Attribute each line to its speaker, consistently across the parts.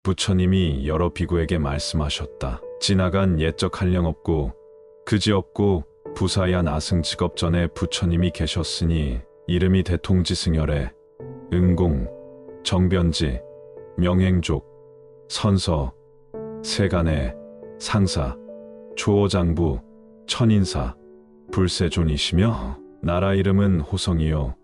Speaker 1: 부처님이 여러 비구에게 말씀하셨다. 지나간 옛적 한령 없고 그지 없고 부사한 아승 직업 전에 부처님이 계셨으니 이름이 대통지승열에 은공, 정변지, 명행족, 선서, 세간의 상사, 조어장부, 천인사, 불세존이시며 나라 이름은 호성이요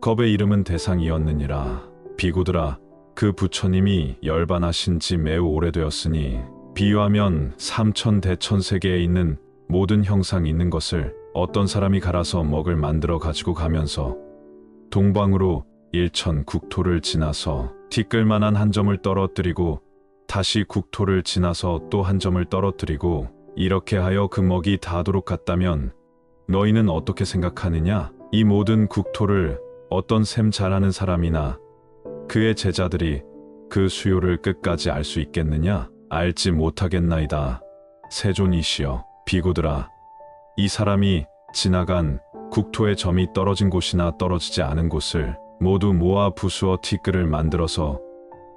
Speaker 1: 겁의 이름은 대상이었느니라. 비구들아, 그 부처님이 열반하신 지 매우 오래되었으니 비유하면 삼천대천세계에 있는 모든 형상이 있는 것을 어떤 사람이 갈아서 먹을 만들어 가지고 가면서 동방으로 일천 국토를 지나서 티끌만한 한 점을 떨어뜨리고 다시 국토를 지나서 또 한 점을 떨어뜨리고 이렇게 하여 그 먹이 닿도록 갔다면 너희는 어떻게 생각하느냐? 이 모든 국토를 어떤 셈 잘하는 사람이나 그의 제자들이 그 수요를 끝까지 알 수 있겠느냐? 알지 못하겠나이다. 세존이시여, 비구들아, 이 사람이 지나간 국토의 점이 떨어진 곳이나 떨어지지 않은 곳을 모두 모아 부수어 티끌을 만들어서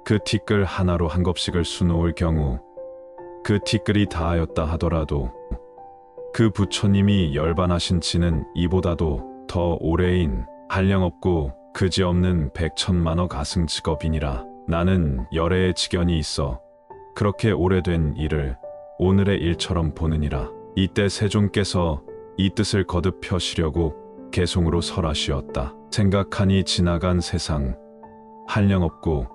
Speaker 1: 그 티끌 하나로 한 kop씩을 수놓을 경우 그 티끌이 다하였다 하더라도 그 부처님이 열반하신 지는 이보다도 더 오래인 한량없고 그지없는 백천만억 아승 직업이니라. 나는 열애의 지견이 있어 그렇게 오래된 일을 오늘의 일처럼 보느니라. 이때 세존께서 이 뜻을 거듭 펴시려고 개송으로 설하시었다. 생각하니 지나간 세상 한량없고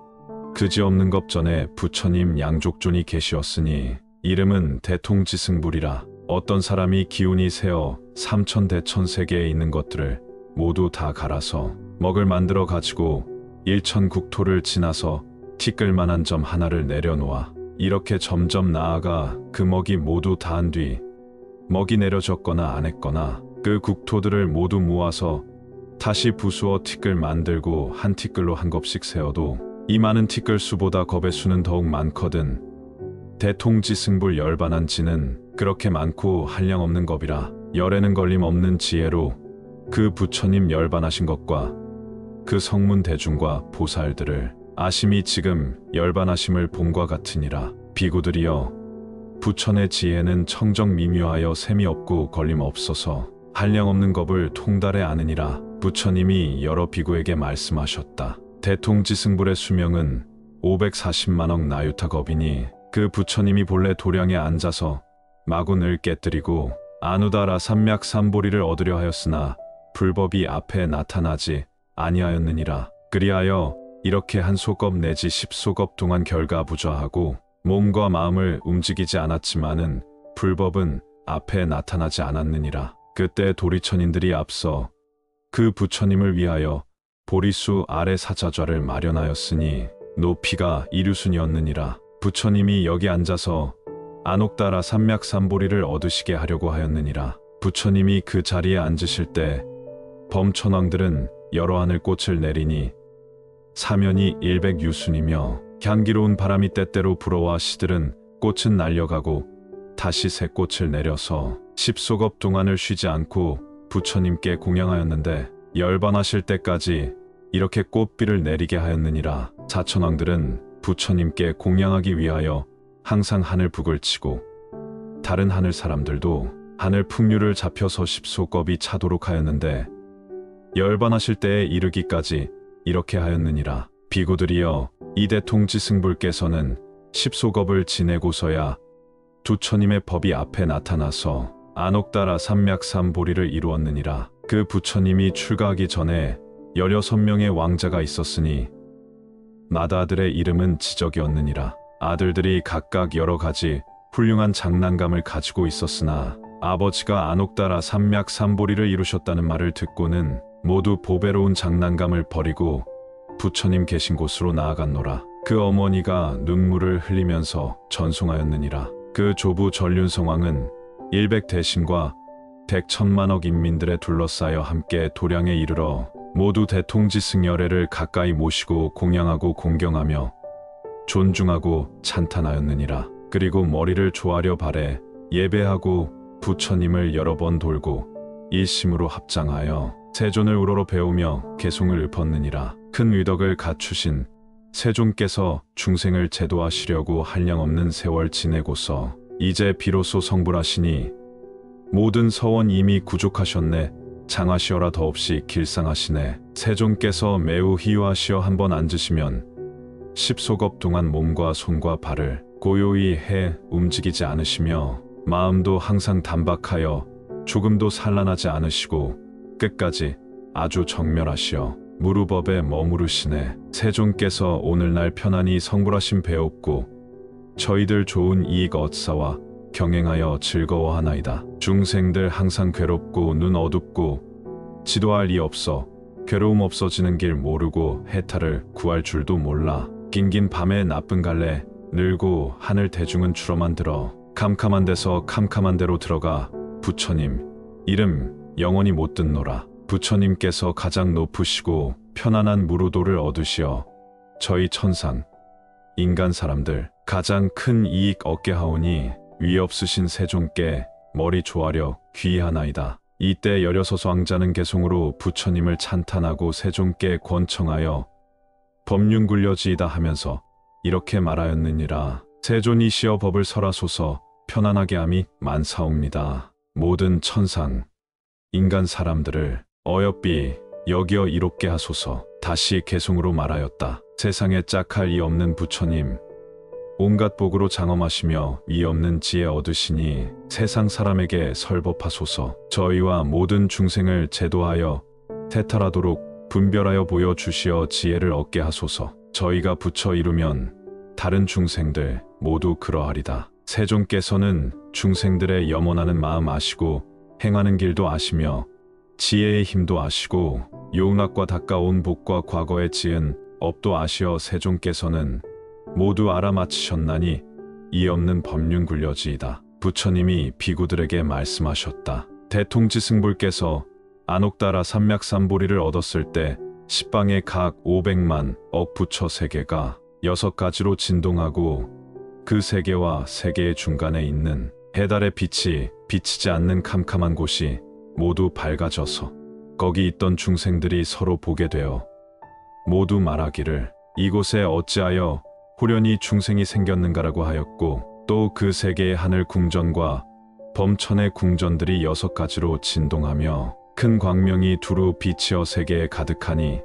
Speaker 1: 그지없는 것 전에 부처님 양족존이 계시었으니 이름은 대통지승불이라. 어떤 사람이 기운이 세어 삼천대천세계에 있는 것들을 모두 다 갈아서 먹을 만들어 가지고 일천국토를 지나서 티끌만한 점 하나를 내려놓아 이렇게 점점 나아가 그 먹이 모두 다한 뒤 먹이 내려졌거나 안 했거나 그 국토들을 모두 모아서 다시 부수어 티끌 만들고 한 티끌로 한 kop씩 세어도 이 많은 티끌 수보다 겁의 수는 더욱 많거든. 대통지승불 열반한 지는 그렇게 많고 한량없는 겁이라. 열에는 걸림없는 지혜로 그 부처님 열반하신 것과 그 성문 대중과 보살들을 아심이 지금 열반하심을 봄과 같으니라. 비구들이여, 부처의 지혜는 청정 미묘하여 셈이 없고 걸림 없어서 한량없는 겁을 통달해 아느니라. 부처님이 여러 비구에게 말씀하셨다. 대통지승불의 수명은 540만억 나유타 겁이니 그 부처님이 본래 도량에 앉아서 마군을 깨뜨리고 아누다라 삼맥삼보리를 얻으려 하였으나 불법이 앞에 나타나지 아니하였느니라. 그리하여 이렇게 한 소겁 내지 10소겁 동안 결가부좌하고 몸과 마음을 움직이지 않았지만은 불법은 앞에 나타나지 않았느니라. 그때 도리천인들이 앞서 그 부처님을 위하여 보리수 아래 사자좌를 마련하였으니 높이가 이류순이었느니라. 부처님이 여기 앉아서 안옥다라 삼맥삼보리를 얻으시게 하려고 하였느니라. 부처님이 그 자리에 앉으실 때 범천왕들은 여러 하늘꽃을 내리니 사면이 일백유순이며 향기로운 바람이 때때로 불어와 시들은 꽃은 날려가고 다시 새 꽃을 내려서 10소겁 동안을 쉬지 않고 부처님께 공양하였는데 열반하실 때까지 이렇게 꽃비를 내리게 하였느니라. 사천왕들은 부처님께 공양하기 위하여 항상 하늘북을 치고 다른 하늘 사람들도 하늘 풍류를 잡혀서 10소겁이 차도록 하였는데 열반하실 때에 이르기까지 이렇게 하였느니라. 비구들이여, 이 대통지승불께서는 10소겁을 지내고서야 부처님의 법이 앞에 나타나서 안옥다라 삼맥삼보리를 이루었느니라. 그 부처님이 출가하기 전에 16명의 왕자가 있었으니 맏아들의 이름은 지적이었느니라. 아들들이 각각 여러 가지 훌륭한 장난감을 가지고 있었으나 아버지가 안옥다라 삼맥삼보리를 이루셨다는 말을 듣고는 모두 보배로운 장난감을 버리고 부처님 계신 곳으로 나아갔노라. 그 어머니가 눈물을 흘리면서 전송하였느니라. 그 조부 전륜성왕은 100대신과 100천만억 인민들에 둘러싸여 함께 도량에 이르러 모두 대통지승열애를 가까이 모시고 공양하고 공경하며 존중하고 찬탄하였느니라. 그리고 머리를 조아려 발에 예배하고 부처님을 여러 번 돌고 일심으로 합장하여 세존을 우러러 배우며 개송을 읊었느니라. 큰 위덕을 갖추신 세존께서 중생을 제도하시려고 한량없는 세월 지내고서 이제 비로소 성불하시니 모든 서원 이미 구족하셨네. 장하시어라 더없이 길상하시네. 세존께서 매우 희유하시어 한번 앉으시면 10소겁 동안 몸과 손과 발을 고요히 해 움직이지 않으시며 마음도 항상 단박하여 조금도 산란하지 않으시고 끝까지 아주 정멸하시어 무루법에 머무르시네. 세존께서 오늘날 편안히 성불하신 배옵고 저희들 좋은 이익 얻사와 경행하여 즐거워하나이다. 중생들 항상 괴롭고 눈 어둡고 지도할 이 없어 괴로움 없어지는 길 모르고 해탈을 구할 줄도 몰라. 긴긴 밤에 나쁜 갈래 늘고 하늘 대중은 추러만 들어 캄캄한 데서 캄캄한 데로 들어가 부처님 이름 영원히 못 듣노라. 부처님께서 가장 높으시고 편안한 무루도를 얻으시어 저희 천상 인간 사람들 가장 큰 이익 얻게 하오니 위 없으신 세존께 머리 조아려 귀의하나이다. 이때 여려서서 왕자는 개송으로 부처님을 찬탄하고 세존께 권청하여 법륜 굴려지이다 하면서 이렇게 말하였느니라. 세존이시여 법을 설하소서 편안하게 함이 만사옵니다. 모든 천상 인간 사람들을 어여삐 여기어 이롭게 하소서. 다시 개송으로 말하였다. 세상에 짝할 이 없는 부처님 온갖 복으로 장엄하시며 이 없는 지혜 얻으시니 세상 사람에게 설법하소서. 저희와 모든 중생을 제도하여 태탈하도록 분별하여 보여주시어 지혜를 얻게 하소서. 저희가 부처 이루면 다른 중생들 모두 그러하리다. 세존께서는 중생들의 염원하는 마음 아시고 행하는 길도 아시며 지혜의 힘도 아시고 용악과 닦아온 복과 과거에 지은 업도 아시어 세존께서는 모두 알아맞히셨나니 이 없는 법륜 굴려지이다. 부처님이 비구들에게 말씀하셨다. 대통지승불께서 안옥다라 삼맥삼보리를 얻었을 때 십방의 각 500만 억 부처 세계가 6가지로 진동하고 그 세계와 세계의 중간에 있는 해달의 빛이 비치지 않는 캄캄한 곳이 모두 밝아져서 거기 있던 중생들이 서로 보게 되어 모두 말하기를 이곳에 어찌하여 후련히 중생이 생겼는가라고 하였고 또 그 세계의 하늘 궁전과 범천의 궁전들이 6가지로 진동하며 큰 광명이 두루 비치어 세계에 가득하니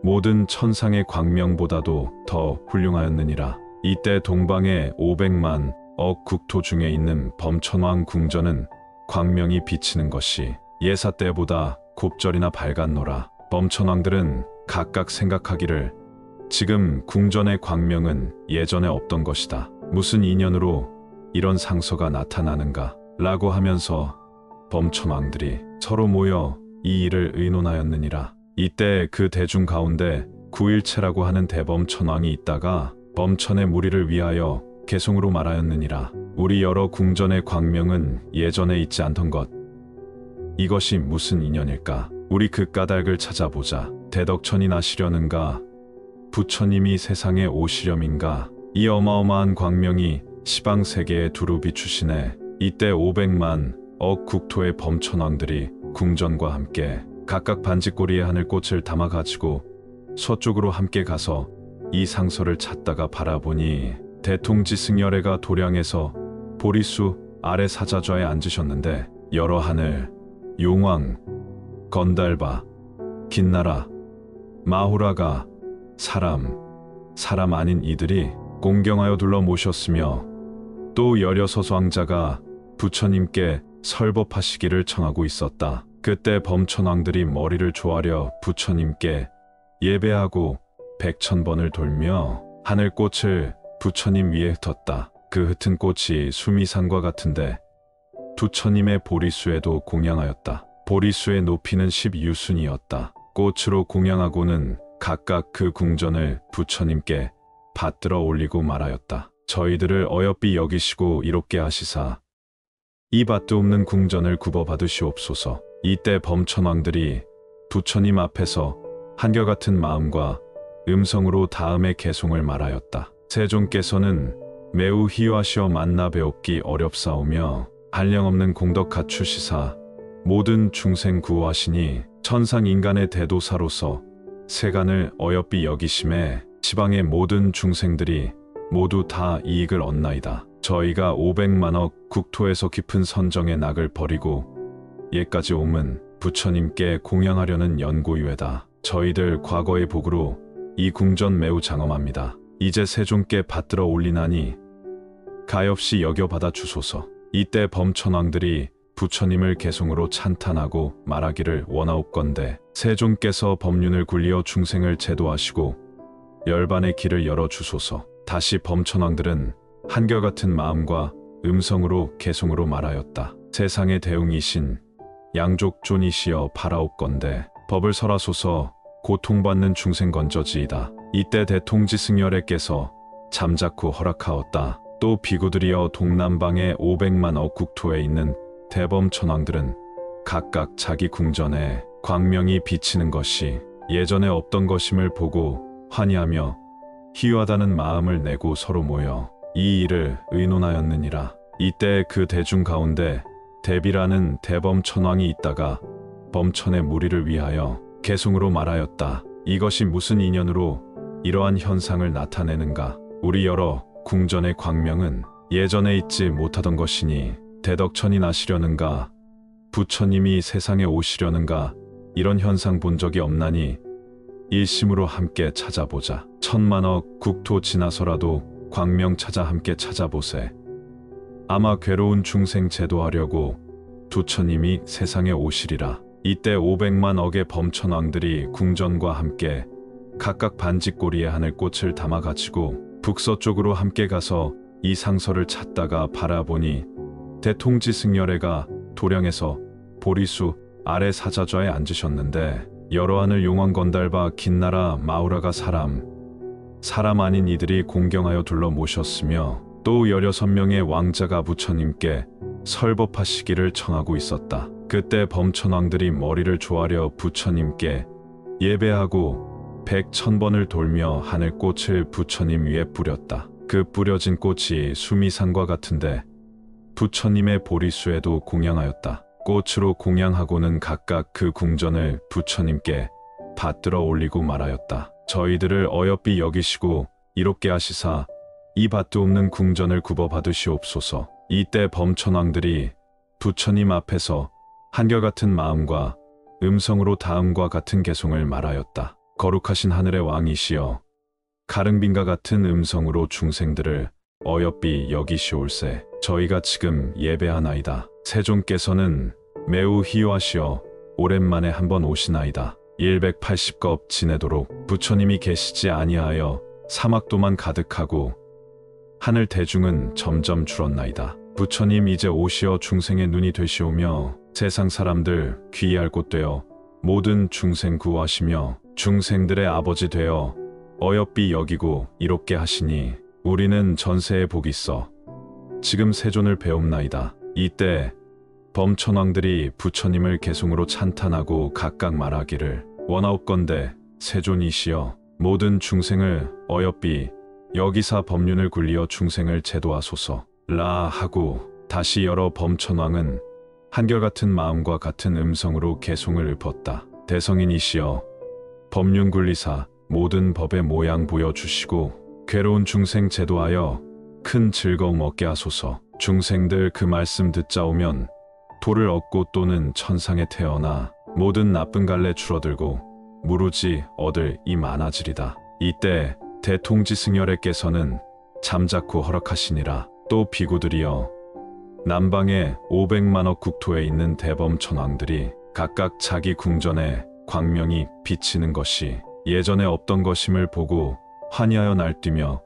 Speaker 1: 모든 천상의 광명보다도 더 훌륭하였느니라. 이때 동방의 500만 억 국토 중에 있는 범천왕 궁전은 광명이 비치는 것이 예사 때보다 곱절이나 밝았노라. 범천왕들은 각각 생각하기를 지금 궁전의 광명은 예전에 없던 것이다. 무슨 인연으로 이런 상서가 나타나는가 라고 하면서 범천왕들이 서로 모여 이 일을 의논하였느니라. 이때 그 대중 가운데 구일체라고 하는 대범천왕이 있다가 범천의 무리를 위하여 개송으로 말하였느니라. 우리 여러 궁전의 광명은 예전에 있지 않던 것. 이것이 무슨 인연일까? 우리 그 까닭을 찾아보자. 대덕천이 나시려는가? 부처님이 세상에 오시렴인가? 이 어마어마한 광명이 시방세계에 두루 비추시네. 이때 500만 억 국토의 범천왕들이 궁전과 함께 각각 반지꼬리에 하늘꽃을 담아가지고 서쪽으로 함께 가서 이 상서를 찾다가 바라보니 대통지승열애가 도량에서 보리수 아래 사자좌에 앉으셨는데 여러 하늘, 용왕, 건달바, 긴나라, 마후라가 사람 아닌 이들이 공경하여 둘러 모셨으며 또 여려서서 왕자가 부처님께 설법하시기를 청하고 있었다. 그때 범천왕들이 머리를 조아려 부처님께 예배하고 100,000번을 돌며 하늘꽃을 부처님 위에 흩었다. 그 흩은 꽃이 수미산과 같은데 부처님의 보리수에도 공양하였다. 보리수의 높이는 10유순이었다. 꽃으로 공양하고는 각각 그 궁전을 부처님께 받들어 올리고 말하였다. 저희들을 어여삐 여기시고 이롭게 하시사 이 밭도 없는 궁전을 굽어받으시옵소서. 이때 범천왕들이 부처님 앞에서 한결같은 마음과 음성으로 다음의 개송을 말하였다. 세존께서는 매우 희유하시어 만나 배웁기 어렵사오며 한량없는 공덕 갖추시사 모든 중생 구호하시니 천상 인간의 대도사로서 세간을 어여삐 여기심에 시방의 모든 중생들이 모두 다 이익을 얻나이다. 저희가 500만억 국토에서 깊은 선정의 낙을 버리고 예까지 옴은 부처님께 공양하려는 연고유예다. 저희들 과거의 복으로 이 궁전 매우 장엄합니다. 이제 세존께 받들어 올리나니 가엾이 여겨받아 주소서. 이때 범천왕들이 부처님을 개송으로 찬탄하고 말하기를 원하옵건대 세존께서 법륜을 굴리어 중생을 제도하시고 열반의 길을 열어 주소서. 다시 범천왕들은 한결같은 마음과 음성으로 개송으로 말하였다. 세상의 대웅이신 양족존이시여 바라옵건대 법을 설하소서. 고통받는 중생 건져지이다. 이때 대통지승열애께서 잠자코 허락하었다. 또 비구들이여 동남방의 500만억 국토에 있는 대범천왕들은 각각 자기 궁전에 광명이 비치는 것이 예전에 없던 것임을 보고 환희하며 희유하다는 마음을 내고 서로 모여 이 일을 의논하였느니라. 이때 그 대중 가운데 대비라는 대범천왕이 있다가 범천의 무리를 위하여 개송으로 말하였다. 이것이 무슨 인연으로 이러한 현상을 나타내는가? 우리 여러 궁전의 광명은 예전에 있지 못하던 것이니 대덕천이 나시려는가? 부처님이 세상에 오시려는가? 이런 현상 본 적이 없나니 일심으로 함께 찾아보자. 1000만억 국토 지나서라도 광명 찾아 함께 찾아보세. 아마 괴로운 중생 제도하려고 부처님이 세상에 오시리라. 이때 500만억의 범천왕들이 궁전과 함께 각각 반지꼬리에 하늘꽃을 담아가지고 북서쪽으로 함께 가서 이 상서를 찾다가 바라보니 대통지승열애가 도량에서 보리수 아래 사자좌에 앉으셨는데 여러 하늘 용왕 건달바 긴나라 마우라가 사람 아닌 이들이 공경하여 둘러 모셨으며 또 16명의 왕자가 부처님께 설법하시기를 청하고 있었다. 그때 범천왕들이 머리를 조아려 부처님께 예배하고 100,000번을 돌며 하늘꽃을 부처님 위에 뿌렸다. 그 뿌려진 꽃이 수미산과 같은데 부처님의 보리수에도 공양하였다. 꽃으로 공양하고는 각각 그 궁전을 부처님께 받들어 올리고 말하였다. 저희들을 어여삐 여기시고 이롭게 하시사 이 밭도 없는 궁전을 굽어 받으시옵소서. 이때 범천왕들이 부처님 앞에서 한결같은 마음과 음성으로 다음과 같은 개송을 말하였다. 거룩하신 하늘의 왕이시여 가릉빈과 같은 음성으로 중생들을 어여삐 여기시올세. 저희가 지금 예배하나이다. 세존께서는 매우 희유하시어 오랜만에 한번 오시나이다. 180겁 지내도록 부처님이 계시지 아니하여 사막도만 가득하고 하늘 대중은 점점 줄었나이다. 부처님 이제 오시어 중생의 눈이 되시오며 세상 사람들 귀의할 곳 되어 모든 중생 구하시며 중생들의 아버지 되어 어여삐 여기고 이롭게 하시니 우리는 전세에 복이 있어 지금 세존을 배움나이다. 이때 범천왕들이 부처님을 개송으로 찬탄하고 각각 말하기를 원하옵건대 세존이시여 모든 중생을 어여삐 여기사 법륜을 굴리어 중생을 제도하소서 라 하고 다시 여러 범천왕은 한결같은 마음과 같은 음성으로 개송을 읊었다. 대성인이시여 법륜 굴리사 모든 법의 모양 보여주시고 괴로운 중생 제도하여 큰 즐거움 얻게 하소서. 중생들 그 말씀 듣자오면 도를 얻고 또는 천상에 태어나 모든 나쁜 갈래 줄어들고 무르지 얻을 이 많아지리다. 이때 대통지승열애께서는 잠자코 허락하시니라. 또 비구들이여 남방의 500만억 국토에 있는 대범천왕들이 각각 자기 궁전에 광명이 비치는 것이 예전에 없던 것임을 보고 환희하여 날뛰며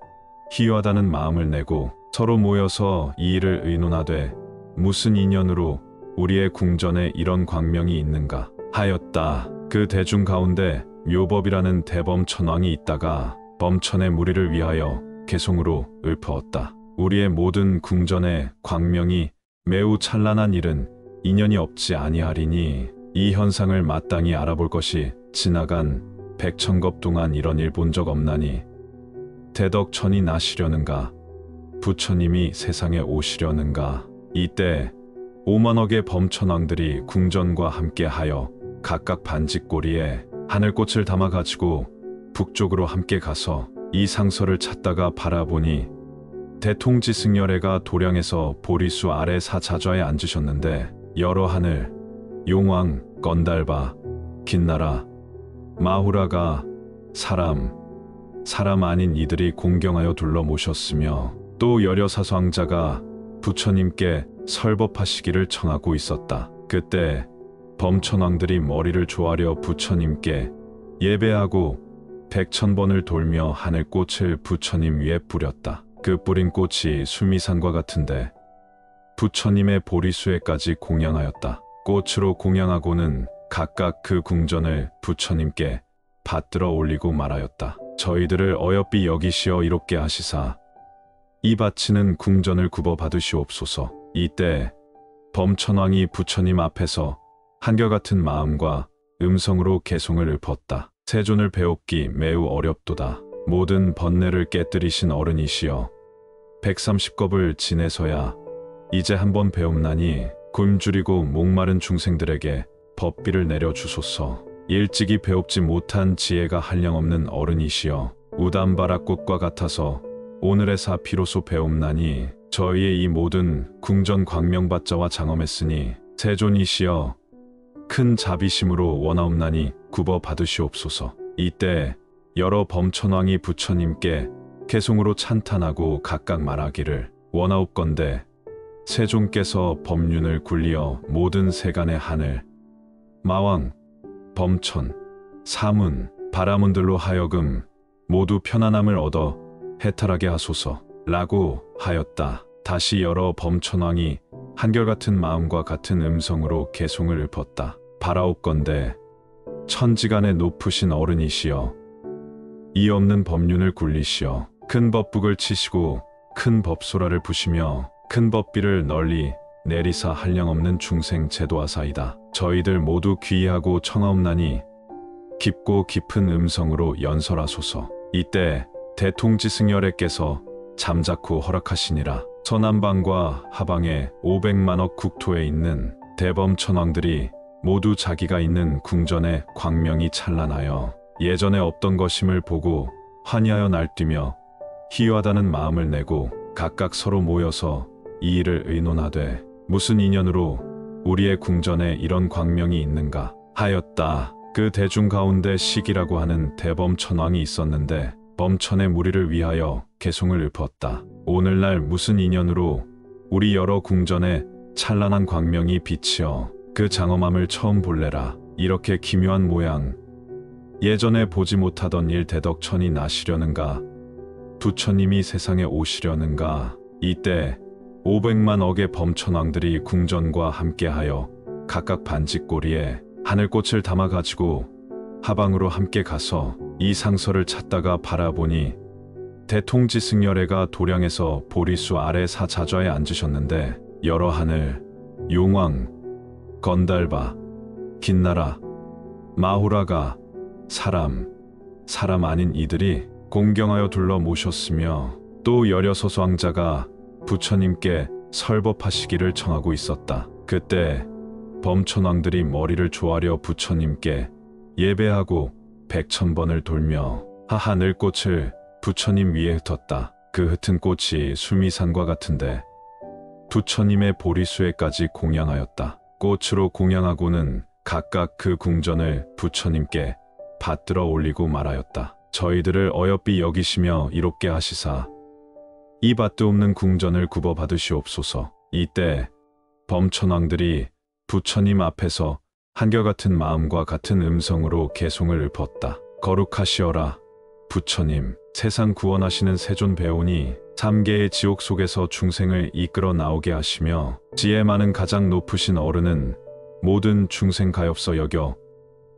Speaker 1: 희유하다는 마음을 내고 서로 모여서 이 일을 의논하되 무슨 인연으로 우리의 궁전에 이런 광명이 있는가 하였다. 그 대중 가운데 묘법이라는 대범천왕이 있다가 범천의 무리를 위하여 개송으로 읊어었다. 우리의 모든 궁전의 광명이 매우 찬란한 일은 인연이 없지 아니하리니 이 현상을 마땅히 알아볼 것이 지나간 100,000겁 동안 이런 일 본 적 없나니 대덕천이 나시려는가 부처님이 세상에 오시려는가. 이때 5만억의 범천왕들이 궁전과 함께하여 각각 반지꼬리에 하늘꽃을 담아가지고 북쪽으로 함께 가서 이 상서를 찾다가 바라보니 대통지승열애가 도량에서 보리수 아래 사자좌에 앉으셨는데 여러 하늘, 용왕, 건달바, 긴나라, 마후라가 사람 아닌 이들이 공경하여 둘러 모셨으며 또 여려 사소왕자가 부처님께 설법하시기를 청하고 있었다. 그때 범천왕들이 머리를 조아려 부처님께 예배하고 100,000번을 돌며 하늘꽃을 부처님 위에 뿌렸다. 그 뿌린 꽃이 수미산과 같은데 부처님의 보리수에까지 공양하였다. 꽃으로 공양하고는 각각 그 궁전을 부처님께 받들어 올리고 말하였다. 저희들을 어여삐 여기시어 이롭게 하시사 이 바치는 궁전을 굽어 받으시옵소서. 이때 범천왕이 부처님 앞에서 한결같은 마음과 음성으로 개송을 읊었다. 세존을 배웁기 매우 어렵도다. 모든 번뇌를 깨뜨리신 어른이시여 130겁을 지내서야 이제 한번 배움나니 굶주리고 목마른 중생들에게 법비를 내려주소서. 일찍이 배웁지 못한 지혜가 한량없는 어른이시여 우담바라꽃과 같아서 오늘의 사 비로소 배움나니 저희의 이 모든 궁전 광명받자와 장엄했으니 세존이시여 큰 자비심으로 원하옵나니 굽어 받으시옵소서. 이때 여러 범천왕이 부처님께 개송으로 찬탄하고 각각 말하기를 원하옵건대 세존께서 법륜을 굴리어 모든 세간의 하늘, 마왕, 범천, 사문, 바라문들로 하여금 모두 편안함을 얻어 해탈하게 하소서 라고 하였다. 다시 여러 범천왕이 한결같은 마음과 같은 음성으로 개송을 읊었다. 바라옵건대 천지간에 높으신 어른이시여 이 없는 법륜을 굴리시어 큰 법북을 치시고 큰 법소라를 부시며 큰 법비를 널리 내리사 한량없는 중생 제도하사이다. 저희들 모두 귀의하고 청하옵나니 깊고 깊은 음성으로 연설하소서. 이때 대통지승열애께서 잠자코 허락하시니라. 서남방과 하방의 500만억 국토에 있는 대범천왕들이 모두 자기가 있는 궁전에 광명이 찬란하여 예전에 없던 것임을 보고 환희하여 날뛰며 희유하다는 마음을 내고 각각 서로 모여서 이 일을 의논하되 무슨 인연으로 우리의 궁전에 이런 광명이 있는가 하였다. 그 대중 가운데 시기라고 하는 대범천왕이 있었는데 범천의 무리를 위하여 개송을 읊었다. 오늘날 무슨 인연으로 우리 여러 궁전에 찬란한 광명이 비치어 그 장엄함을 처음 볼래라. 이렇게 기묘한 모양 예전에 보지 못하던 일 대덕천이 나시려는가 부처님이 세상에 오시려는가. 이때 500만억의 범천왕들이 궁전과 함께하여 각각 반지꼬리에 하늘꽃을 담아가지고 하방으로 함께 가서 이 상서를 찾다가 바라보니 대통지승열애가 도량에서 보리수 아래 사자좌에 앉으셨는데 여러 하늘, 용왕, 건달바, 긴나라, 마후라가 사람 아닌 이들이 공경하여 둘러 모셨으며 또 여려 서수왕자가 부처님께 설법하시기를 청하고 있었다. 그때 범천왕들이 머리를 조아려 부처님께 예배하고 100,000번을 돌며 하늘꽃을 부처님 위에 흩었다. 그 흩은 꽃이 수미산과 같은데 부처님의 보리수에까지 공양하였다. 꽃으로 공양하고는 각각 그 궁전을 부처님께 받들어 올리고 말하였다. 저희들을 어여삐 여기시며 이롭게 하시사 이 밭도 없는 궁전을 굽어 받으시옵소서. 이때 범천왕들이 부처님 앞에서 한결같은 마음과 같은 음성으로 개송을 읊었다. 거룩하시어라 부처님, 세상 구원하시는 세존 배우니 3계의 지옥 속에서 중생을 이끌어 나오게 하시며 지혜 많은 가장 높으신 어른은 모든 중생 가엾어 여겨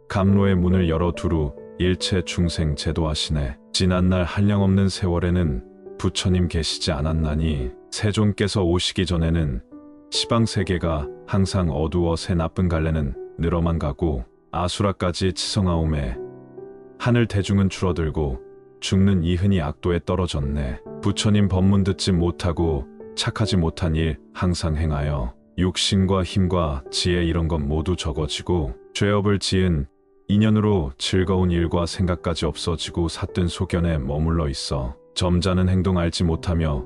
Speaker 1: 감로의 문을 열어 두루 일체 중생 제도하시네. 지난날 한량없는 세월에는 부처님 계시지 않았나니 세존께서 오시기 전에는 시방세계가 항상 어두워 새 나쁜 갈래는 늘어만 가고 아수라까지 치성하오매 하늘 대중은 줄어들고 죽는 이흔이 악도에 떨어졌네. 부처님 법문 듣지 못하고 착하지 못한 일 항상 행하여 육신과 힘과 지혜 이런 것 모두 적어지고 죄업을 지은 인연으로 즐거운 일과 생각까지 없어지고 삿된 소견에 머물러 있어 점잖은 행동 알지 못하며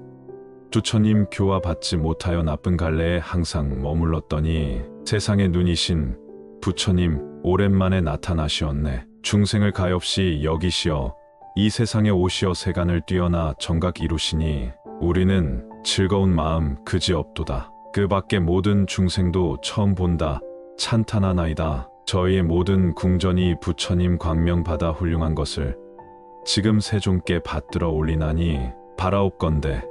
Speaker 1: 부처님 교화 받지 못하여 나쁜 갈래에 항상 머물렀더니 세상의 눈이신 부처님 오랜만에 나타나시었네. 중생을 가엾이 여기시어 이 세상에 오시어 세간을 뛰어나 정각 이루시니 우리는 즐거운 마음 그지없도다. 그 밖에 모든 중생도 처음 본다 찬탄하나이다. 저희의 모든 궁전이 부처님 광명 받아 훌륭한 것을 지금 세존께 받들어 올리나니 바라옵건대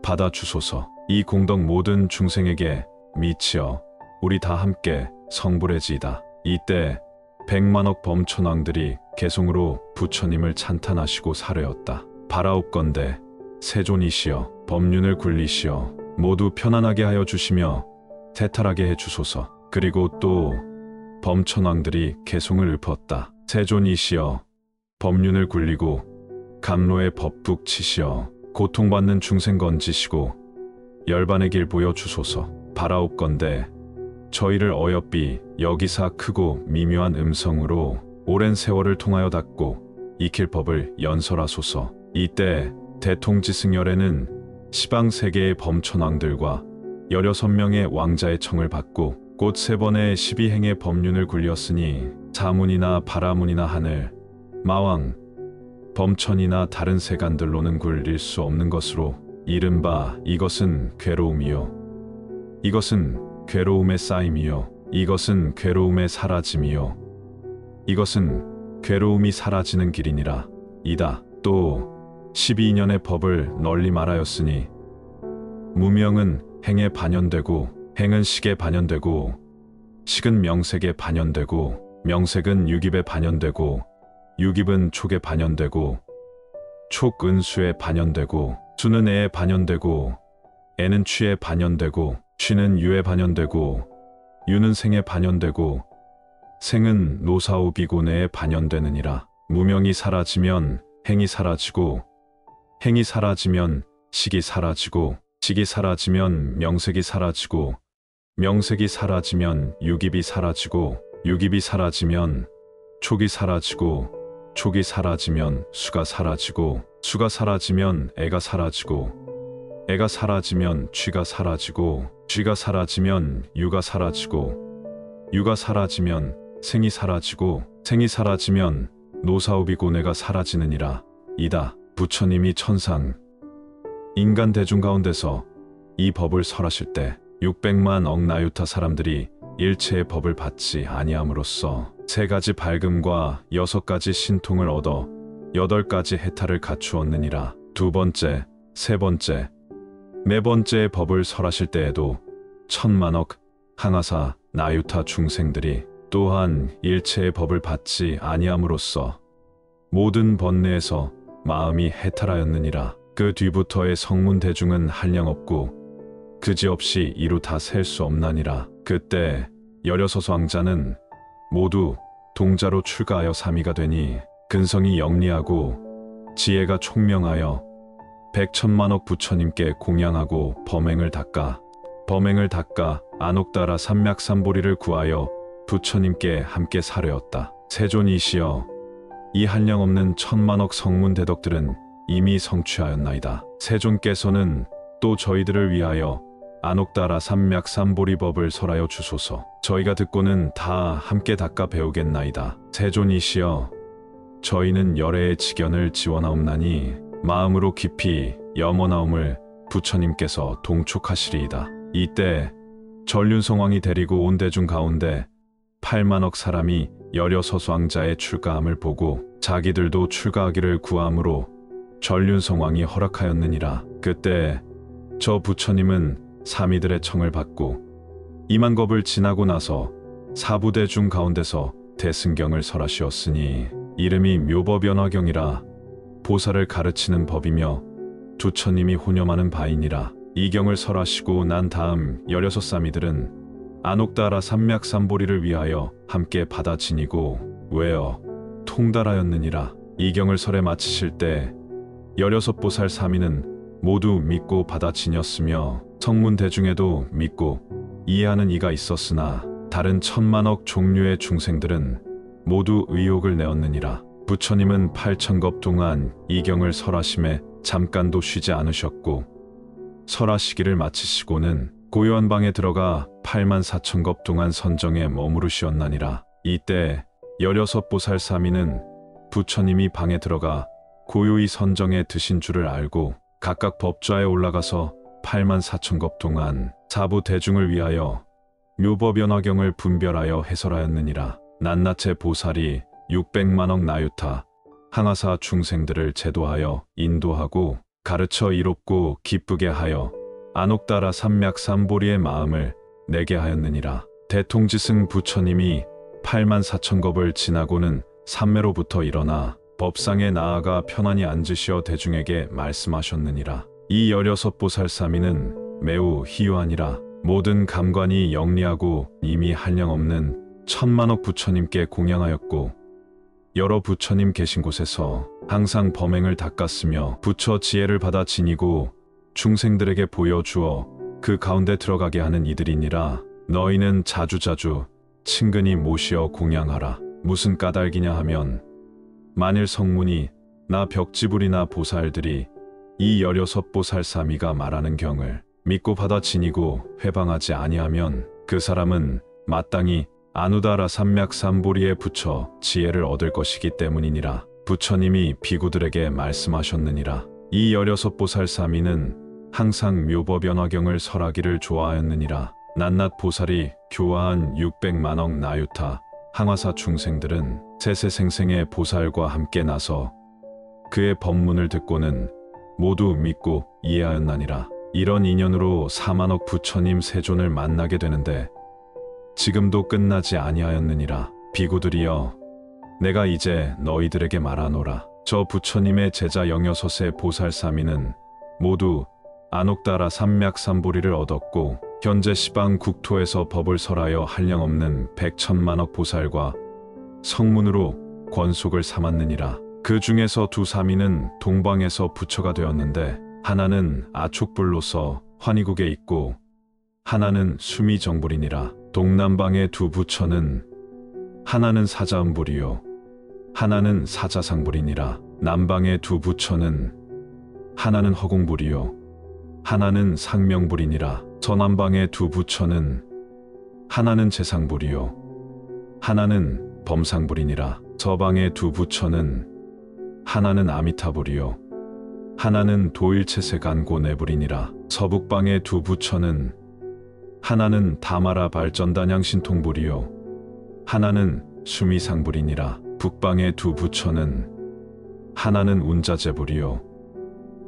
Speaker 1: 받아 주소서. 이 공덕 모든 중생에게 미치어 우리 다 함께 성불해지이다. 이때 백만억 범천왕들이 개송으로 부처님을 찬탄하시고 사뢰었다. 바라옵건대 세존이시여 법륜을 굴리시어 모두 편안하게 하여 주시며 태탈하게 해 주소서. 그리고 또 범천왕들이 개송을 읊었다. 세존이시여 법륜을 굴리고 감로의 법북 치시어 고통받는 중생 건지시고 열반의 길 보여주소서. 바라옵건대 저희를 어여삐 여기사 크고 미묘한 음성으로 오랜 세월을 통하여 닦고 익힐 법을 연설하소서. 이때 대통지승열에는 시방세계의 범천왕들과 16명의 왕자의 청을 받고 곧 3번의 12행의 법륜을 굴렸으니 자문이나 바라문이나 하늘, 마왕, 범천이나 다른 세간들로는 굴릴 수 없는 것으로 이른바 이것은 괴로움이요 이것은 괴로움의 쌓임이요 이것은 괴로움의 사라짐이요 이것은 괴로움이 사라지는 길이니라. 이다. 또 12년의 법을 널리 말하였으니 무명은 행에 반연되고 행은 식에 반연되고 식은 명색에 반연되고 명색은 유깁에 반연되고 유깁은 촉에 반연되고 촉은 수에 반연되고 수는 애에 반연되고 애는 취에 반연되고 취는 유에 반연되고 유는 생에 반연되고 생은 노사오비고내에 반연되느니라. 무명이 사라지면 행이 사라지고 행이 사라지면 식이 사라지고 식이 사라지면 명색이 사라지고 명색이 사라지면 유깁이 사라지고 유깁이 사라지면 촉이 사라지고 촉이 사라지면 수가 사라지고 수가 사라지면 애가 사라지고 애가 사라지면 취가 사라지고 취가 사라지면 유가 사라지고 유가 사라지면 생이 사라지고 생이 사라지면 노사오비고내가 사라지느니라. 이다. 부처님이 천상 인간 대중 가운데서 이 법을 설하실 때 600만 억 나유타 사람들이 일체의 법을 받지 아니함으로써 3가지 밝음과 6가지 신통을 얻어 8가지 해탈을 갖추었느니라. 2번째, 3번째, 4번째의 법을 설하실 때에도 1000만억 항아사 나유타 중생들이 또한 일체의 법을 받지 아니함으로써 모든 번뇌에서 마음이 해탈하였느니라. 그 뒤부터의 성문 대중은 한량없고 그지없이 이루 다 셀 수 없나니라. 그때 16 왕자는 모두 동자로 출가하여 삼위가 되니 근성이 영리하고 지혜가 총명하여 100천만억 부처님께 공양하고 범행을 닦아 안옥다라 삼맥삼보리를 구하여 부처님께 함께 사뢰었다. 세존이시여 이 한량없는 1000만억 성문 대덕들은 이미 성취하였나이다. 세존께서는 또 저희들을 위하여 안옥다라 삼맥삼보리법을 설하여 주소서. 저희가 듣고는 다 함께 닦아 배우겠나이다. 세존이시여 저희는 열애의 직연을 지원하옵나니 마음으로 깊이 염원하옴을 부처님께서 동촉하시리이다. 이때 전륜성왕이 데리고 온 대중 가운데 8만억 사람이 16 왕자의 출가함을 보고 자기들도 출가하기를 구함으로 전륜성왕이 허락하였느니라. 그때 저 부처님은 사미들의 청을 받고 2만 겁을 지나고 나서 사부대중 가운데서 대승경을 설하시었으니 이름이 묘법연화경이라 보살을 가르치는 법이며 부처님이 혼념하는 바이니라. 이 경을 설하시고 난 다음 16사미들은 안옥다라 삼맥삼보리를 위하여 함께 받아 지니고 외어 통달하였느니라. 이 경을 설해 마치실 때 16보살 사미는 모두 믿고 받아 지녔으며 성문 대중에도 믿고 이해하는 이가 있었으나 다른 1000만억 종류의 중생들은 모두 의혹을 내었느니라. 부처님은 8천겁 동안 이경을 설하심에 잠깐도 쉬지 않으셨고 설하시기를 마치시고는 고요한 방에 들어가 84,000겁 동안 선정에 머무르시었나니라. 이때 16보살 사미는 부처님이 방에 들어가 고요히 선정에 드신 줄을 알고 각각 법좌에 올라가서 84,000겁 동안 사부 대중을 위하여 묘법연화경을 분별하여 해설하였느니라. 낱낱의 보살이 600만억 나유타 항아사 중생들을 제도하여 인도하고 가르쳐 이롭고 기쁘게 하여 안옥다라 삼맥삼보리의 마음을 내게 하였느니라. 대통지승 부처님이 84,000겁을 지나고는 삼매로부터 일어나 법상에 나아가 편안히 앉으시어 대중에게 말씀하셨느니라. 이 16보살사미는 매우 희유하니라. 모든 감관이 영리하고 이미 한량없는 천만억 부처님께 공양하였고 여러 부처님 계신 곳에서 항상 범행을 닦았으며 부처 지혜를 받아 지니고 중생들에게 보여주어 그 가운데 들어가게 하는 이들이니라. 너희는 자주자주 친근히 모시어 공양하라. 무슨 까닭이냐 하면 만일 성문이 나 벽지불이나 보살들이 이 16보살사미가 말하는 경을 믿고 받아 지니고 회방하지 아니하면 그 사람은 마땅히 아누다라 삼맥삼보리에 붙여 지혜를 얻을 것이기 때문이니라. 부처님이 비구들에게 말씀하셨느니라. 이 16보살사미는 항상 묘법연화경을 설하기를 좋아하였느니라. 낱낱 보살이 교화한 600만억 나유타 항화사 중생들은 세세생생의 보살과 함께 나서 그의 법문을 듣고는 모두 믿고 이해하였나니라. 이런 인연으로 4만억 부처님 세존을 만나게 되는데 지금도 끝나지 아니하였느니라. 비구들이여, 내가 이제 너희들에게 말하노라. 저 부처님의 제자 16의 보살사미는 모두 안옥다라 삼맥삼보리를 얻었고 현재 시방 국토에서 법을 설하여 한량없는 100천만억 보살과 성문으로 권속을 삼았느니라. 그 중에서 두 사미는 동방에서 부처가 되었는데 하나는 아촉불로서 환희국에 있고 하나는 수미정불이니라. 동남방의 두 부처는 하나는 사자음불이요 하나는 사자상불이니라. 남방의 두 부처는 하나는 허공불이요 하나는 상명불이니라. 서남방의 두 부처는 하나는 재상불이요 하나는 범상불이니라. 서방의 두 부처는 하나는 아미타불이요 하나는 도일체세간고내불이니라. 서북방의 두 부처는 하나는 다마라 발전단양신통불이요 하나는 수미상불이니라. 북방의 두 부처는 하나는 운자제불이요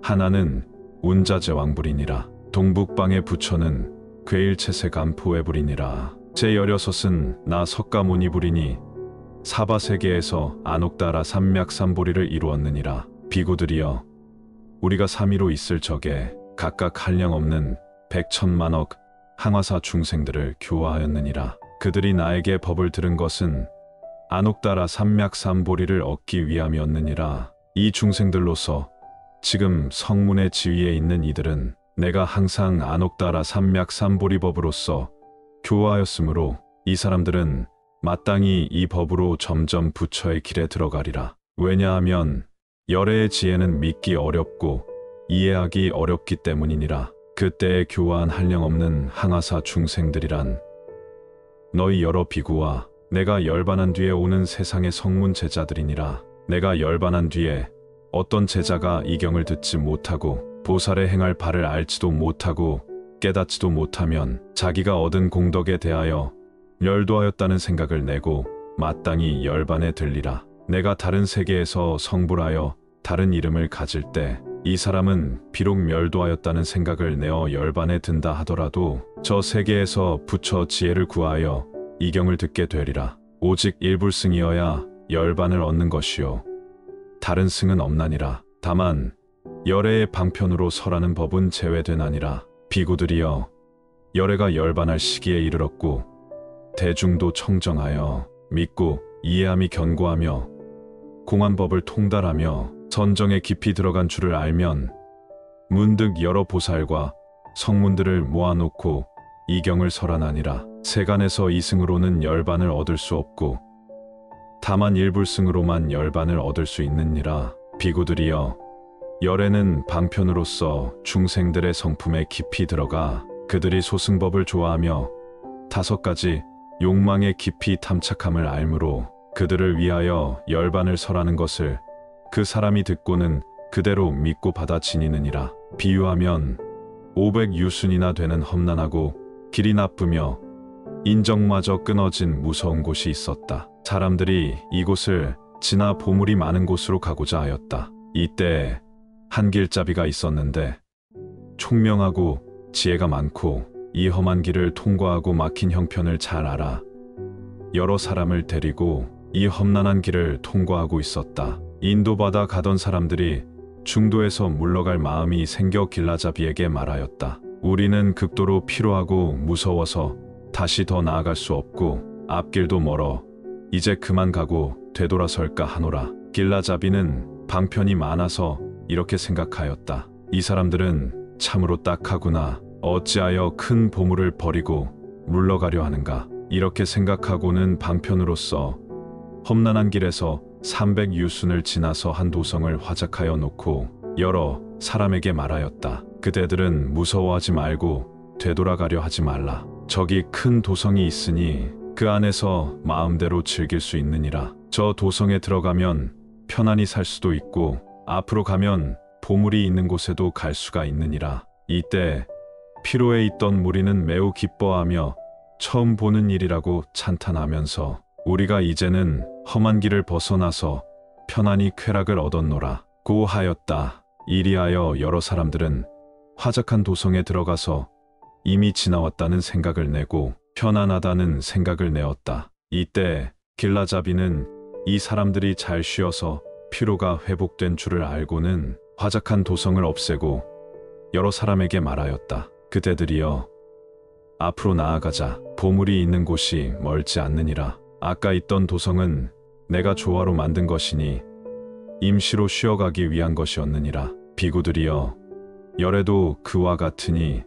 Speaker 1: 하나는 운자제왕불이니라. 동북방의 부처는 괴일체세간포해불이니라. 제16은 나 석가모니불이니 사바세계에서 안옥다라 삼맥삼보리를 이루었느니라. 비구들이여, 우리가 삼위로 있을 적에 각각 한량없는 100천만억 항화사 중생들을 교화하였느니라. 그들이 나에게 법을 들은 것은 안옥다라 삼맥삼보리를 얻기 위함이었느니라. 이 중생들로서 지금 성문의 지위에 있는 이들은 내가 항상 안옥다라 삼맥삼보리법으로서 교화하였으므로 이 사람들은 마땅히 이 법으로 점점 부처의 길에 들어가리라. 왜냐하면 열애의 지혜는 믿기 어렵고 이해하기 어렵기 때문이니라. 그때에 교화한 한량없는 항아사 중생들이란 너희 여러 비구와 내가 열반한 뒤에 오는 세상의 성문 제자들이니라. 내가 열반한 뒤에 어떤 제자가 이 경을 듣지 못하고 보살의 행할 바를 알지도 못하고 깨닫지도 못하면 자기가 얻은 공덕에 대하여 멸도하였다는 생각을 내고 마땅히 열반에 들리라. 내가 다른 세계에서 성불하여 다른 이름을 가질 때 이 사람은 비록 멸도하였다는 생각을 내어 열반에 든다 하더라도 저 세계에서 부처 지혜를 구하여 이 경을 듣게 되리라. 오직 일불승이어야 열반을 얻는 것이요 다른 승은 없나니라. 다만 열애의 방편으로 설하는 법은 제외되나니라. 비구들이여, 열애가 열반할 시기에 이르렀고 대중도 청정하여 믿고 이해함이 견고하며 공안법을 통달하며 선정에 깊이 들어간 줄을 알면 문득 여러 보살과 성문들을 모아놓고 이경을 설하나니라. 세간에서 이승으로는 열반을 얻을 수 없고 다만 일불승으로만 열반을 얻을 수 있느니라. 비구들이여, 열애는 방편으로서 중생들의 성품에 깊이 들어가 그들이 소승법을 좋아하며 5가지 욕망에 깊이 탐착함을 알므로 그들을 위하여 열반을 설하는 것을 그 사람이 듣고는 그대로 믿고 받아 지니느니라. 비유하면 500유순이나 되는 험난하고 길이 나쁘며 인적마저 끊어진 무서운 곳이 있었다. 사람들이 이곳을 지나 보물이 많은 곳으로 가고자 하였다. 이때 한 길잡이가 있었는데 총명하고 지혜가 많고 이 험한 길을 통과하고 막힌 형편을 잘 알아 여러 사람을 데리고 이 험난한 길을 통과하고 있었다. 인도받아 가던 사람들이 중도에서 물러갈 마음이 생겨 길라잡이에게 말하였다. 우리는 극도로 피로하고 무서워서 다시 더 나아갈 수 없고 앞길도 멀어 이제 그만 가고 되돌아설까 하노라. 길라잡이는 방편이 많아서 이렇게 생각하였다. 이 사람들은 참으로 딱하구나. 어찌하여 큰 보물을 버리고 물러가려 하는가. 이렇게 생각하고는 방편으로서 험난한 길에서 300유순을 지나서 한 도성을 화작하여 놓고 여러 사람에게 말하였다. 그대들은 무서워하지 말고 되돌아가려 하지 말라. 저기 큰 도성이 있으니 그 안에서 마음대로 즐길 수 있느니라. 저 도성에 들어가면 편안히 살 수도 있고 앞으로 가면 보물이 있는 곳에도 갈 수가 있느니라. 이때 피로에 있던 무리는 매우 기뻐하며 처음 보는 일이라고 찬탄하면서 우리가 이제는 험한 길을 벗어나서 편안히 쾌락을 얻었노라 고 하였다. 이리하여 여러 사람들은 화작한 도성에 들어가서 이미 지나왔다는 생각을 내고 편안하다는 생각을 내었다. 이때 길라잡이는 이 사람들이 잘 쉬어서 피로가 회복된 줄을 알고는 화작한 도성을 없애고 여러 사람에게 말하였다. 그대들이여, 앞으로 나아가자. 보물이 있는 곳이 멀지 않느니라. 아까 있던 도성은 내가 조화로 만든 것이니 임시로 쉬어가기 위한 것이었느니라. 비구들이여, 열애도 그와 같으니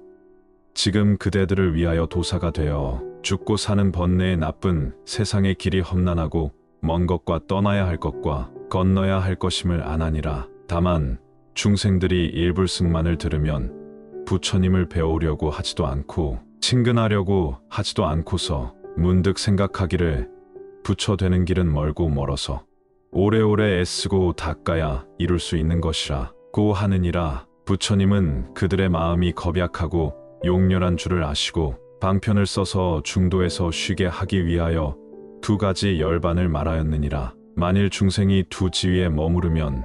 Speaker 1: 지금 그대들을 위하여 도사가 되어 죽고 사는 번뇌의 나쁜 세상의 길이 험난하고 먼 것과 떠나야 할 것과 건너야 할 것임을 아나니라. 다만 중생들이 일불승만을 들으면 부처님을 배우려고 하지도 않고 친근하려고 하지도 않고서 문득 생각하기를 부처 되는 길은 멀고 멀어서 오래오래 애쓰고 닦아야 이룰 수 있는 것이라 고 하느니라. 부처님은 그들의 마음이 겁약하고 용렬한 줄을 아시고 방편을 써서 중도에서 쉬게 하기 위하여 2가지 열반을 말하였느니라. 만일 중생이 2지위에 머무르면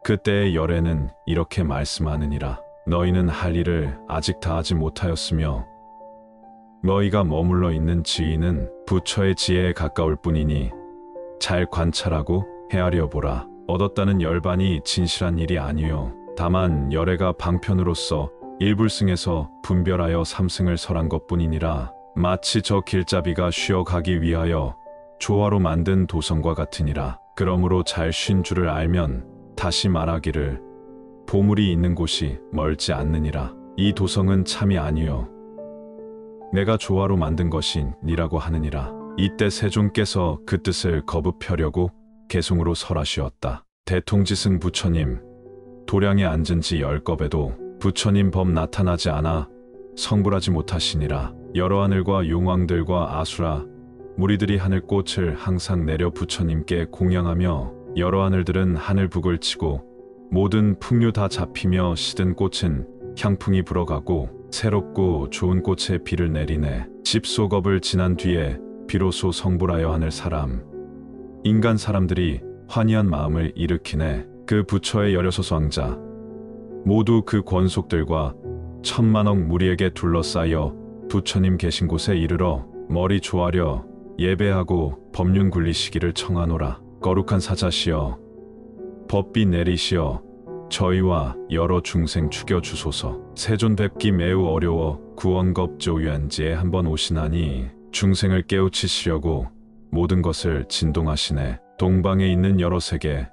Speaker 1: 그때의 열애는 이렇게 말씀하느니라. 너희는 할 일을 아직 다 하지 못하였으며 너희가 머물러 있는 지위는 부처의 지혜에 가까울 뿐이니 잘 관찰하고 헤아려 보라. 얻었다는 열반이 진실한 일이 아니요 다만 열애가 방편으로서 일불승에서 분별하여 3승을 설한 것뿐이니라. 마치 저 길잡이가 쉬어가기 위하여 조화로 만든 도성과 같으니라. 그러므로 잘 쉰 줄을 알면 다시 말하기를 보물이 있는 곳이 멀지 않느니라. 이 도성은 참이 아니요 내가 조화로 만든 것이니라고 하느니라. 이때 세존께서 그 뜻을 거듭하려고 개송으로 설하시었다. 대통지승 부처님, 도량에 앉은 지 10겁에도 부처님 범 나타나지 않아 성불하지 못하시니라. 여러 하늘과 용왕들과 아수라 무리들이 하늘꽃을 항상 내려 부처님께 공양하며 여러 하늘들은 하늘북을 치고 모든 풍류 다 잡히며 시든 꽃은 향풍이 불어가고 새롭고 좋은 꽃에 비를 내리네. 집소겁을 지난 뒤에 비로소 성불하여 하늘 사람 인간 사람들이 환희한 마음을 일으키네. 그 부처의 16 왕자 모두 그 권속들과 1000만억 무리에게 둘러싸여 부처님 계신 곳에 이르러 머리 조아려 예배하고 법륜 굴리시기를 청하노라. 거룩한 사자시여, 법비 내리시어 저희와 여러 중생 죽여주소서. 세존 뵙기 매우 어려워 구원겁조유한지에 한번 오시나니 중생을 깨우치시려고 모든 것을 진동하시네. 동방에 있는 여러 세계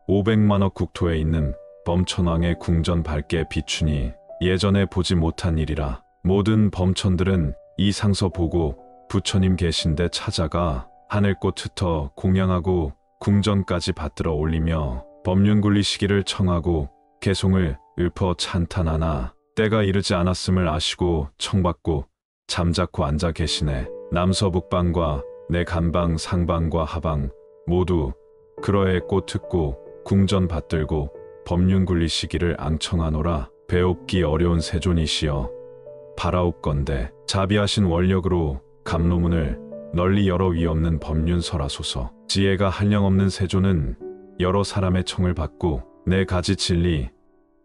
Speaker 1: 500만억 국토에 있는 범천왕의 궁전 밝게 비추니 예전에 보지 못한 일이라. 모든 범천들은 이 상서 보고 부처님 계신데 찾아가 하늘꽃 흩어 공양하고 궁전까지 받들어 올리며 법륜 굴리시기를 청하고 개송을 읊어 찬탄하나 때가 이르지 않았음을 아시고 청받고 잠자코 앉아 계시네. 남서북방과 내 간방 상방과 하방 모두 그러해 꽃 흩고 궁전 받들고 법륜 굴리시기를 앙청하노라. 배옵기 어려운 세존이시여 바라옵건대 자비하신 원력으로 감로문을 널리 열어 위없는 법륜 설하소서. 지혜가 한량없는 세존은 여러 사람의 청을 받고 네 가지 진리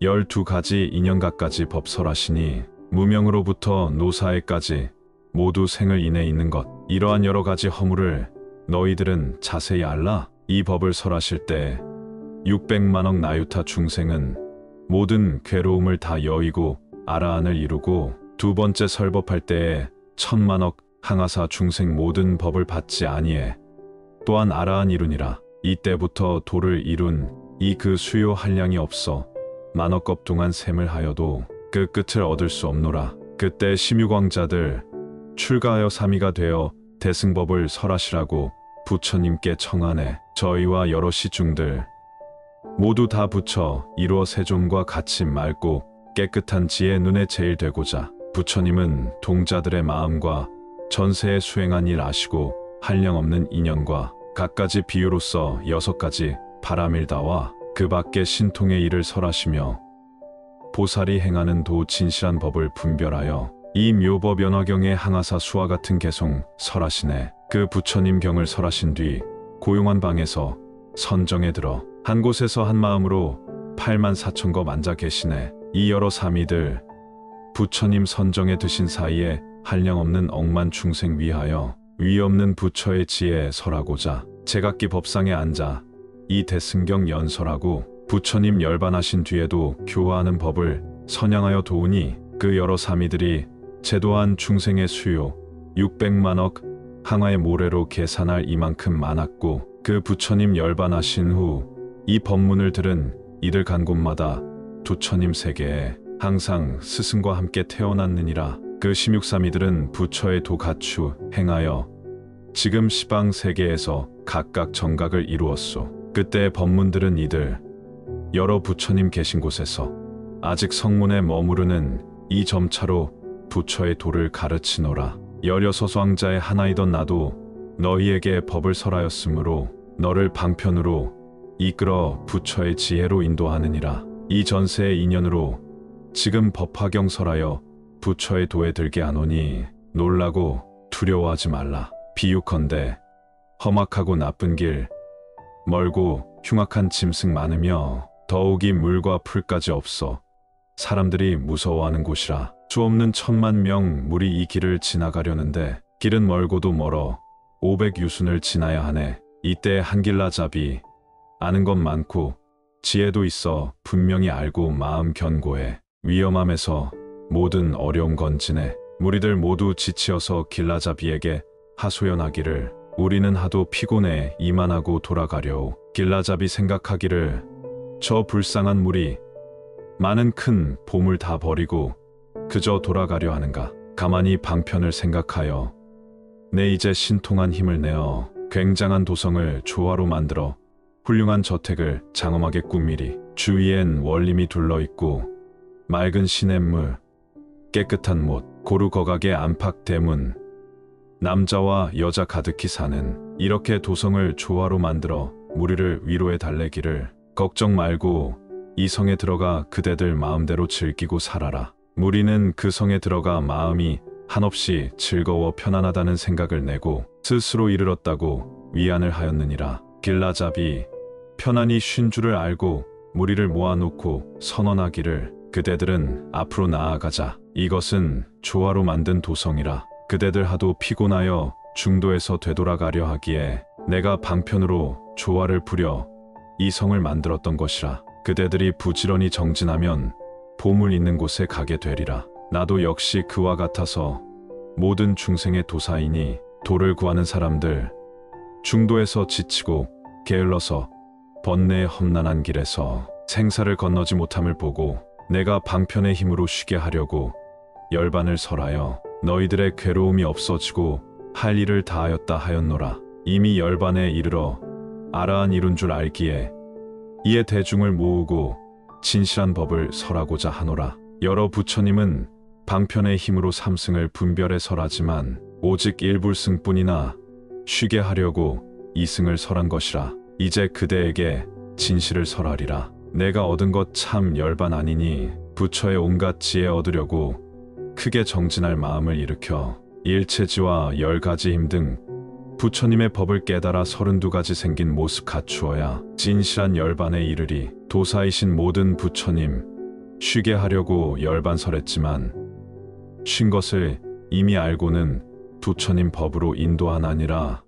Speaker 1: 12가지 인연가까지 법설하시니 무명으로부터 노사에까지 모두 생을 인해 있는 것. 이러한 여러 가지 허물을 너희들은 자세히 알라. 이 법을 설하실 때 600만억 나유타 중생은 모든 괴로움을 다 여의고 아라한을 이루고 두 번째 설법할 때에 1000만억 항아사 중생 모든 법을 받지 아니해 또한 아라한 이루니라. 이때부터 도를 이룬 이 그 수요 한량이 없어 만억겁 동안 셈을 하여도 그 끝을 얻을 수 없노라. 그때 심유광자들 출가하여 삼위가 되어 대승법을 설하시라고 부처님께 청하네. 저희와 여러 시중들 모두 다 부처 이루어 세존과 같이 맑고 깨끗한 지혜 눈에 제일 되고자 부처님은 동자들의 마음과 전세에 수행한 일 아시고 한량없는 인연과 갖가지 비유로서 6가지 바라밀다와 그 밖에 신통의 일을 설하시며 보살이 행하는 도 진실한 법을 분별하여 이 묘법 연화경의 항아사 수와 같은 개송 설하시네. 그 부처님 경을 설하신 뒤 고용한 방에서 선정에 들어 한 곳에서 한 마음으로 84,000겁 앉아 계시네. 이 여러 사미들 부처님 선정에 드신 사이에 한량없는 억만 중생 위하여 위없는 부처의 지혜에 설하고자 제각기 법상에 앉아 이 대승경 연설하고 부처님 열반하신 뒤에도 교화하는 법을 선양하여 도우니 그 여러 사미들이 제도한 중생의 수요 600만억 항아의 모래로 계산할 이만큼 많았고 그 부처님 열반하신 후 이 법문을 들은 이들 간 곳마다 부처님 세계에 항상 스승과 함께 태어났느니라. 그 16사미들은 부처의 도 갖추 행하여 지금 시방 세계에서 각각 정각을 이루었소. 그때 법문들은 이들 여러 부처님 계신 곳에서 아직 성문에 머무르는 이 점차로 부처의 도를 가르치노라. 16왕자의 하나이던 나도 너희에게 법을 설하였으므로 너를 방편으로 이끌어 부처의 지혜로 인도하느니라. 이 전세의 인연으로 지금 법화경 설하여 부처의 도에 들게 하노니 놀라고 두려워하지 말라. 비유컨대 험악하고 나쁜 길 멀고 흉악한 짐승 많으며 더욱이 물과 풀까지 없어 사람들이 무서워하는 곳이라. 수 없는 10,000,000명 물이 이 길을 지나가려는데 길은 멀고도 멀어 500유순을 지나야 하네. 이때 한길라잡이 아는 것 많고 지혜도 있어 분명히 알고 마음 견고해 위험함에서 모든 어려움 건지네. 무리들 모두 지치어서 길라잡이에게 하소연하기를 우리는 하도 피곤해 이만하고 돌아가려오. 길라잡이 생각하기를 저 불쌍한 무리 많은 큰 보물 다 버리고 그저 돌아가려 하는가. 가만히 방편을 생각하여 내 이제 신통한 힘을 내어 굉장한 도성을 조화로 만들어 훌륭한 저택을 장엄하게 꾸미리. 주위엔 원림이 둘러있고 맑은 시냇물 깨끗한 못 고루 거각의 안팎 대문 남자와 여자 가득히 사는 이렇게 도성을 조화로 만들어 무리를 위로해 달래기를 걱정 말고 이 성에 들어가 그대들 마음대로 즐기고 살아라. 무리는 그 성에 들어가 마음이 한없이 즐거워 편안하다는 생각을 내고 스스로 이르렀다고 위안을 하였느니라. 길라잡이 편안히 쉰 줄을 알고 무리를 모아놓고 선언하기를 그대들은 앞으로 나아가자. 이것은 조화로 만든 도성이라. 그대들 하도 피곤하여 중도에서 되돌아가려 하기에 내가 방편으로 조화를 부려 이 성을 만들었던 것이라. 그대들이 부지런히 정진하면 보물 있는 곳에 가게 되리라. 나도 역시 그와 같아서 모든 중생의 도사이니 도를 구하는 사람들 중도에서 지치고 게을러서 번뇌의 험난한 길에서 생사를 건너지 못함을 보고 내가 방편의 힘으로 쉬게 하려고 열반을 설하여 너희들의 괴로움이 없어지고 할 일을 다하였다 하였노라. 이미 열반에 이르러 아라한 이룬 줄 알기에 이에 대중을 모으고 진실한 법을 설하고자 하노라. 여러 부처님은 방편의 힘으로 삼승을 분별해 설하지만 오직 일불승뿐이나 쉬게 하려고 이승을 설한 것이라. 이제 그대에게 진실을 설하리라. 내가 얻은 것 참 열반 아니니 부처의 온갖 지혜 얻으려고 크게 정진할 마음을 일으켜 일체지와 10가지 힘 등 부처님의 법을 깨달아 32가지 생긴 모습 갖추어야 진실한 열반에 이르리. 도사이신 모든 부처님, 쉬게 하려고 열반 설했지만 쉰 것을 이미 알고는 부처님 법으로 인도하나니라.